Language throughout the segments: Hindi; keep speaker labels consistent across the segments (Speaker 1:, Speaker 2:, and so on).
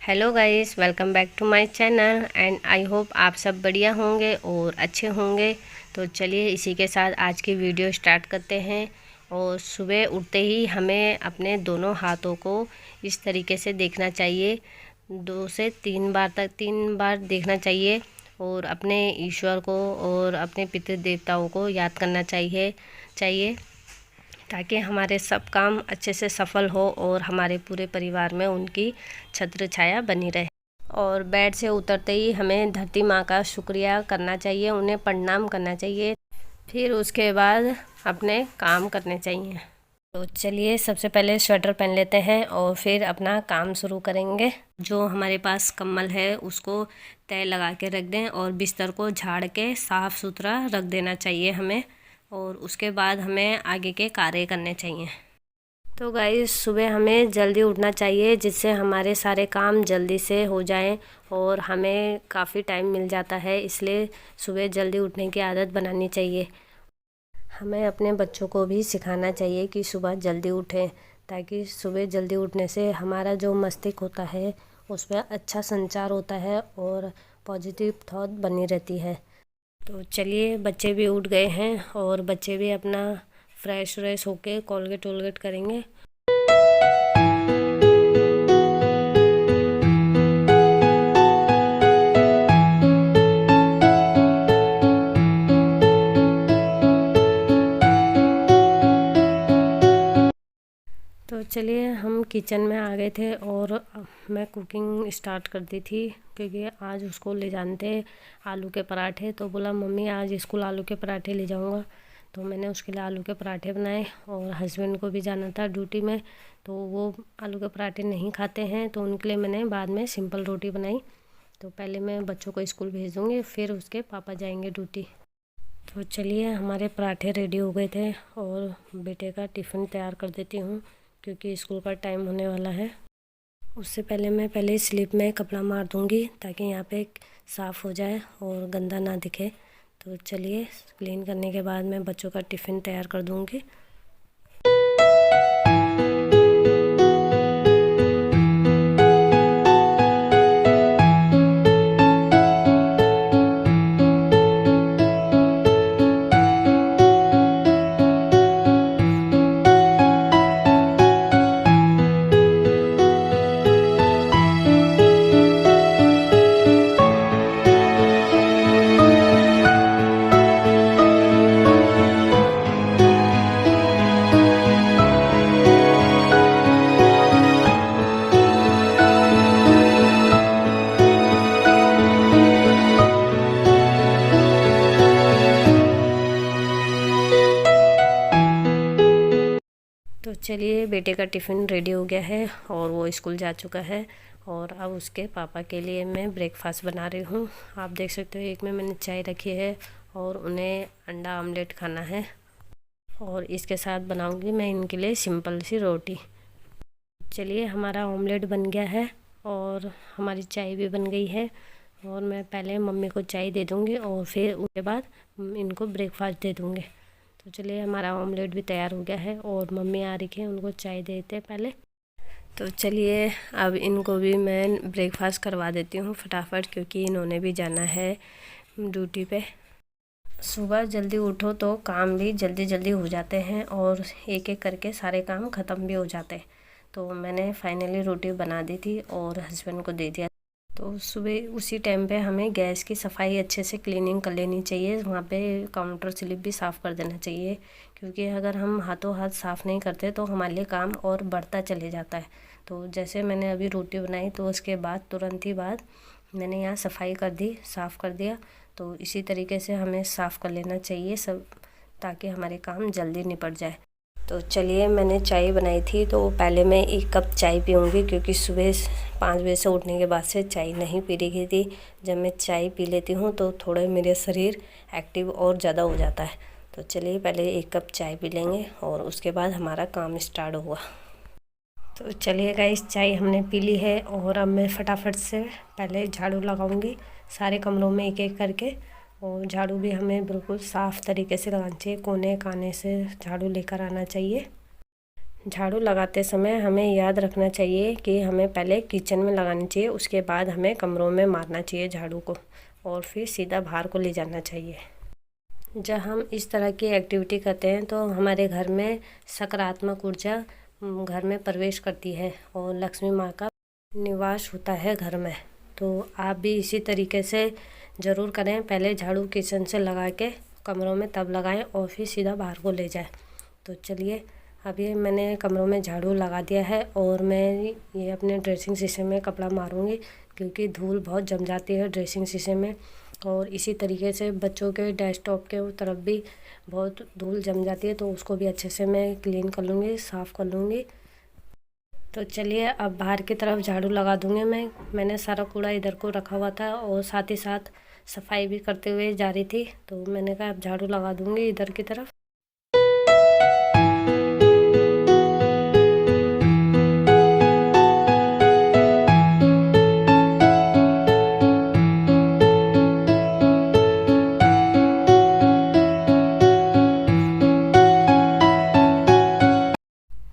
Speaker 1: Hello guys, welcome back to my channel and I hope आप सब बढ़िया होंगे और अच्छे होंगे। तो चलिए इसी के साथ आज की वीडियो स्टार्ट करते हैं। और सुबह उठते ही हमें अपने दोनों हाथों को इस तरीके से देखना चाहिए, 2 से 3 बार देखना चाहिए और अपने ईश्वर को और अपने पितृ देवताओं को याद करना चाहिए ताकि हमारे सब काम अच्छे से सफल हो और हमारे पूरे परिवार में उनकी छत्र छाया बनी रहे। और बेड से उतरते ही हमें धरती माँ का शुक्रिया करना चाहिए, उन्हें प्रणाम करना चाहिए, फिर उसके बाद अपने काम करने चाहिए। तो चलिए सबसे पहले स्वेटर पहन लेते हैं और फिर अपना काम शुरू करेंगे। जो हमारे पास कंबल है उसको तय लगा के रख दें और बिस्तर को झाड़ के साफ़ सुथरा रख देना चाहिए हमें। और उसके बाद हमें आगे के कार्य करने चाहिए। तो गाइस सुबह हमें जल्दी उठना चाहिए जिससे हमारे सारे काम जल्दी से हो जाएं और हमें काफ़ी टाइम मिल जाता है, इसलिए सुबह जल्दी उठने की आदत बनानी चाहिए। हमें अपने बच्चों को भी सिखाना चाहिए कि सुबह जल्दी उठें, ताकि सुबह जल्दी उठने से हमारा जो मस्तिष्क होता है उसमें अच्छा संचार होता है और पॉजिटिव थॉट बनी रहती है। तो चलिए बच्चे भी उठ गए हैं और बच्चे भी अपना फ्रेश व्रेश होके कोलगेट वोलगेट करेंगे। तो चलिए हम किचन में आ गए थे और मैं कुकिंग स्टार्ट कर दी थी, क्योंकि आज उसको ले जाने थे आलू के पराठे। तो बोला मम्मी आज स्कूल आलू के पराठे ले जाऊंगा, तो मैंने उसके लिए आलू के पराठे बनाए। और हस्बैंड को भी जाना था ड्यूटी में, तो वो आलू के पराठे नहीं खाते हैं, तो उनके लिए मैंने बाद में सिंपल रोटी बनाई। तो पहले मैं बच्चों को स्कूल भेज दूँगी, फिर उसके पापा जाएंगे ड्यूटी। तो चलिए हमारे पराठे रेडी हो गए थे और बेटे का टिफ़िन तैयार कर देती हूँ, क्योंकि स्कूल का टाइम होने वाला है। उससे पहले मैं स्लिप में कपड़ा मार दूँगी ताकि यहाँ पे साफ़ हो जाए और गंदा ना दिखे। तो चलिए क्लीन करने के बाद मैं बच्चों का टिफ़िन तैयार कर दूँगी। तो चलिए बेटे का टिफ़िन रेडी हो गया है और वो स्कूल जा चुका है। और अब उसके पापा के लिए मैं ब्रेकफास्ट बना रही हूँ। आप देख सकते हो एक में मैंने चाय रखी है और उन्हें अंडा आमलेट खाना है। और इसके साथ बनाऊँगी मैं इनके लिए सिंपल सी रोटी। चलिए हमारा ऑमलेट बन गया है और हमारी चाय भी बन गई है। और मैं पहले मम्मी को चाय दे दूँगी और फिर उसके बाद इनको ब्रेकफास्ट दे दूँगी। तो चलिए हमारा ऑमलेट भी तैयार हो गया है और मम्मी आ रही है, उनको चाय देते हैं पहले। तो चलिए अब इनको भी मैं ब्रेकफास्ट करवा देती हूँ फटाफट, क्योंकि इन्होंने भी जाना है ड्यूटी पे। सुबह जल्दी उठो तो काम भी जल्दी जल्दी हो जाते हैं और एक एक करके सारे काम ख़त्म भी हो जाते हैं। तो मैंने फाइनली रोटी बना दी थी और हस्बैंड को दे दिया। तो सुबह उसी टाइम पे हमें गैस की सफाई अच्छे से क्लीनिंग कर लेनी चाहिए, वहाँ पे काउंटर स्लिप भी साफ़ कर देना चाहिए, क्योंकि अगर हम हाथों हाथ साफ़ नहीं करते तो हमारे लिए काम और बढ़ता चले जाता है। तो जैसे मैंने अभी रोटी बनाई तो उसके बाद तुरंत ही बाद मैंने यहाँ सफाई कर दी, साफ़ कर दिया। तो इसी तरीके से हमें साफ़ कर लेना चाहिए सब, ताकि हमारे काम जल्दी निपट जाए। तो चलिए मैंने चाय बनाई थी, तो पहले मैं 1 कप चाय पीऊँगी, क्योंकि सुबह 5 बजे से उठने के बाद से चाय नहीं पी रही थी। जब मैं चाय पी लेती हूँ तो थोड़ा मेरे शरीर एक्टिव और ज़्यादा हो जाता है। तो चलिए पहले 1 कप चाय पी लेंगे और उसके बाद हमारा काम स्टार्ट होगा। तो चलिए गाइस चाय हमने पी ली है और अब मैं फटाफट से पहले झाड़ू लगाऊंगी सारे कमरों में एक एक करके। और झाड़ू भी हमें बिल्कुल साफ़ तरीके से लगाना चाहिए, कोने काने से झाड़ू लेकर आना चाहिए। झाड़ू लगाते समय हमें याद रखना चाहिए कि हमें पहले किचन में लगानी चाहिए, उसके बाद हमें कमरों में मारना चाहिए झाड़ू को, और फिर सीधा बाहर को ले जाना चाहिए। जब हम इस तरह की एक्टिविटी करते हैं तो हमारे घर में सकारात्मक ऊर्जा घर में प्रवेश करती है और लक्ष्मी माँ का निवास होता है घर में। तो आप भी इसी तरीके से ज़रूर करें, पहले झाड़ू किचन से लगा के कमरों में तब लगाएं और फिर सीधा बाहर को ले जाएं। तो चलिए, अभी मैंने कमरों में झाड़ू लगा दिया है और मैं ये अपने ड्रेसिंग शीशे में कपड़ा मारूंगी, क्योंकि धूल बहुत जम जाती है ड्रेसिंग शीशे में। और इसी तरीके से बच्चों के डेस्कटॉप के तरफ भी बहुत धूल जम जाती है, तो उसको भी अच्छे से मैं क्लीन कर लूँगी, साफ़ कर लूँगी। तो चलिए, अब बाहर की तरफ झाड़ू लगा दूँगी। मैंने सारा कूड़ा इधर को रखा हुआ था और साथ ही साथ सफाई भी करते हुए जा रही थी, तो मैंने कहा अब झाड़ू लगा दूँगी इधर की तरफ।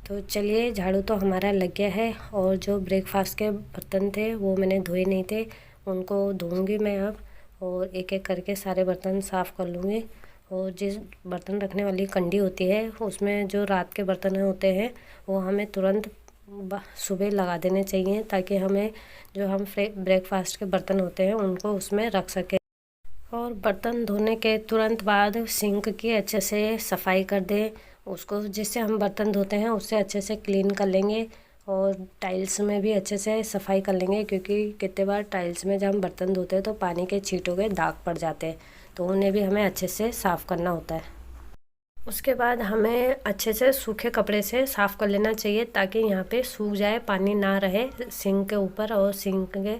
Speaker 1: तो चलिए, झाड़ू तो हमारा लग गया है और जो ब्रेकफास्ट के बर्तन थे वो मैंने धोए नहीं थे, उनको धोऊंगी मैं अब, और एक एक करके सारे बर्तन साफ़ कर लूँगी। और जिस बर्तन रखने वाली कंडी होती है उसमें जो रात के बर्तन होते हैं वो हमें तुरंत सुबह लगा देने चाहिए, ताकि हमें जो हम ब्रेकफास्ट के बर्तन होते हैं उनको उसमें रख सकें। और बर्तन धोने के तुरंत बाद सिंक की अच्छे से सफाई कर दें, उसको जिससे हम बर्तन धोते हैं उससे अच्छे से क्लीन कर लेंगे। और टाइल्स में भी अच्छे से सफाई कर लेंगे, क्योंकि कितने बार टाइल्स में जब हम बर्तन धोते हैं तो पानी के छींटों के दाग पड़ जाते हैं, तो उन्हें भी हमें अच्छे से साफ़ करना होता है। उसके बाद हमें अच्छे से सूखे कपड़े से साफ़ कर लेना चाहिए, ताकि यहाँ पे सूख जाए, पानी ना रहे सिंक के ऊपर और सिंक के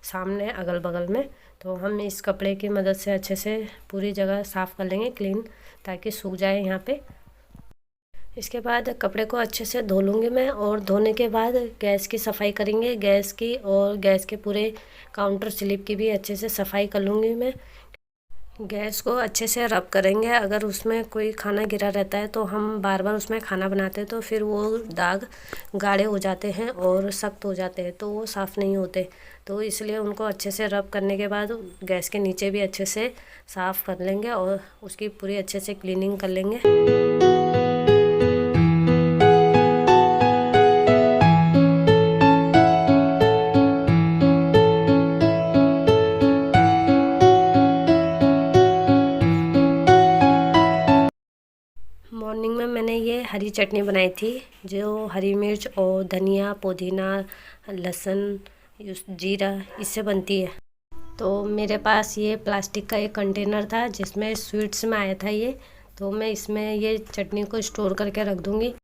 Speaker 1: सामने अगल बगल में। तो हम इस कपड़े की मदद से अच्छे से पूरी जगह साफ़ कर लेंगे क्लीन, ताकि सूख जाए यहाँ पे। इसके बाद कपड़े को अच्छे से धो लूँगी मैं, और धोने के बाद गैस की सफाई करेंगे, गैस की और गैस के पूरे काउंटर स्लिप की भी अच्छे से सफाई कर लूँगी मैं। गैस को अच्छे से रब करेंगे, अगर उसमें कोई खाना गिरा रहता है तो हम बार बार उसमें खाना बनाते हैं तो फिर वो दाग गाढ़े हो जाते हैं और सख्त हो जाते हैं, तो वो साफ़ नहीं होते। तो इसलिए उनको अच्छे से रब करने के बाद गैस के नीचे भी अच्छे से साफ़ कर लेंगे और उसकी पूरी अच्छे से क्लीनिंग कर लेंगे। मॉर्निंग में मैंने ये हरी चटनी बनाई थी, जो हरी मिर्च और धनिया, पुदीना, लहसुन, जीरा इससे बनती है। तो मेरे पास ये प्लास्टिक का एक कंटेनर था जिसमें स्वीट्स में आया था ये, तो मैं इसमें ये चटनी को स्टोर करके रख दूँगी।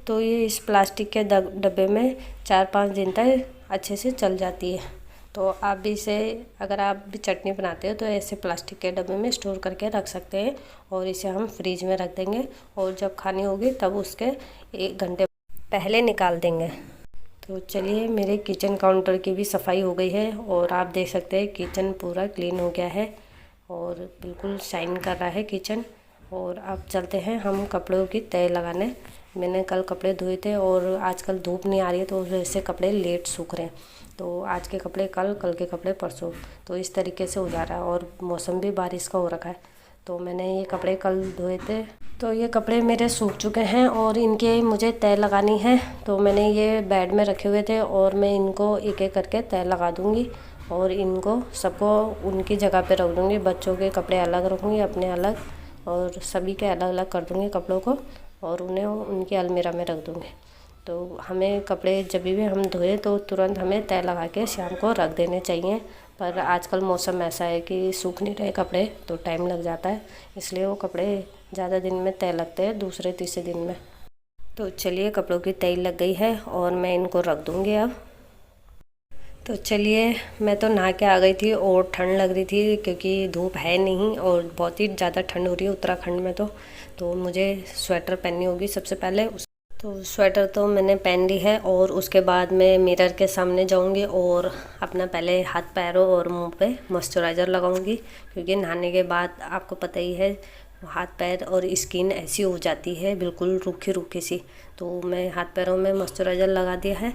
Speaker 1: तो ये इस प्लास्टिक के डब्बे में 4-5 दिन तक अच्छे से चल जाती है। तो आप भी इसे, अगर आप भी चटनी बनाते हो तो ऐसे प्लास्टिक के डब्बे में स्टोर करके रख सकते हैं, और इसे हम फ्रीज में रख देंगे और जब खानी होगी तब उसके 1 घंटे पहले निकाल देंगे। तो चलिए, मेरे किचन काउंटर की भी सफाई हो गई है और आप देख सकते हैं किचन पूरा क्लीन हो गया है और बिल्कुल शाइन कर रहा है किचन। और अब चलते हैं हम कपड़ों की तय लगाने। मैंने कल कपड़े धोए थे और आजकल धूप नहीं आ रही है तो उस वजह से कपड़े लेट सूख रहे हैं, तो आज के कपड़े कल, कल के कपड़े परसों, तो इस तरीके से हो जा रहा है। और मौसम भी बारिश का हो रखा है, तो मैंने ये कपड़े कल धोए थे, तो ये कपड़े मेरे सूख चुके हैं और इनके मुझे तय लगानी है। तो मैंने ये बेड में रखे हुए थे और मैं इनको एक एक करके तय लगा दूँगी और इनको सबको उनकी जगह पे रख दूँगी। बच्चों के कपड़े अलग रखूँगी, अपने अलग, और सभी के अलग अलग कर दूँगी कपड़ों को और उन्हें उनकी अलमीरा में रख दूँगी। तो हमें कपड़े जब भी हम धोए तो तुरंत हमें तय लगा के शाम को रख देने चाहिए, पर आजकल मौसम ऐसा है कि सूख नहीं रहे कपड़े तो टाइम लग जाता है, इसलिए वो कपड़े ज़्यादा दिन में तय लगते हैं, दूसरे तीसरे दिन में। तो चलिए, कपड़ों की तय लग गई है और मैं इनको रख दूँगी अब। तो चलिए, मैं तो नहा के आ गई थी और ठंड लग रही थी क्योंकि धूप है नहीं और बहुत ही ज़्यादा ठंड हो रही है उत्तराखंड में। तो मुझे स्वेटर पहननी होगी सबसे पहले। तो स्वेटर तो मैंने पहन ली है और उसके बाद मैं मिरर के सामने जाऊंगी और अपना पहले हाथ पैरों और मुंह पे मॉइस्चराइज़र लगाऊंगी, क्योंकि नहाने के बाद आपको पता ही है हाथ पैर और स्किन ऐसी हो जाती है बिल्कुल रूखी रूखी सी। तो मैं हाथ पैरों में मॉइस्चराइज़र लगा दिया है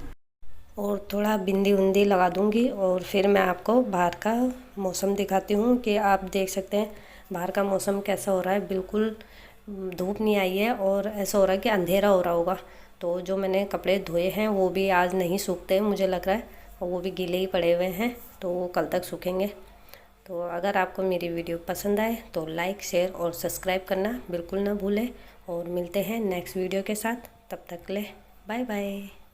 Speaker 1: और थोड़ा बिंदी उंदी लगा दूंगी। और फिर मैं आपको बाहर का मौसम दिखाती हूँ कि आप देख सकते हैं बाहर का मौसम कैसा हो रहा है। बिल्कुल धूप नहीं आई है और ऐसा हो रहा है कि अंधेरा हो रहा होगा। तो जो मैंने कपड़े धोए हैं वो भी आज नहीं सूखते मुझे लग रहा है, और वो भी गीले ही पड़े हुए हैं, तो वो कल तक सूखेंगे। तो अगर आपको मेरी वीडियो पसंद आए तो लाइक शेयर और सब्सक्राइब करना बिल्कुल ना भूलें। और मिलते हैं नेक्स्ट वीडियो के साथ, तब तक ले बाय बाय।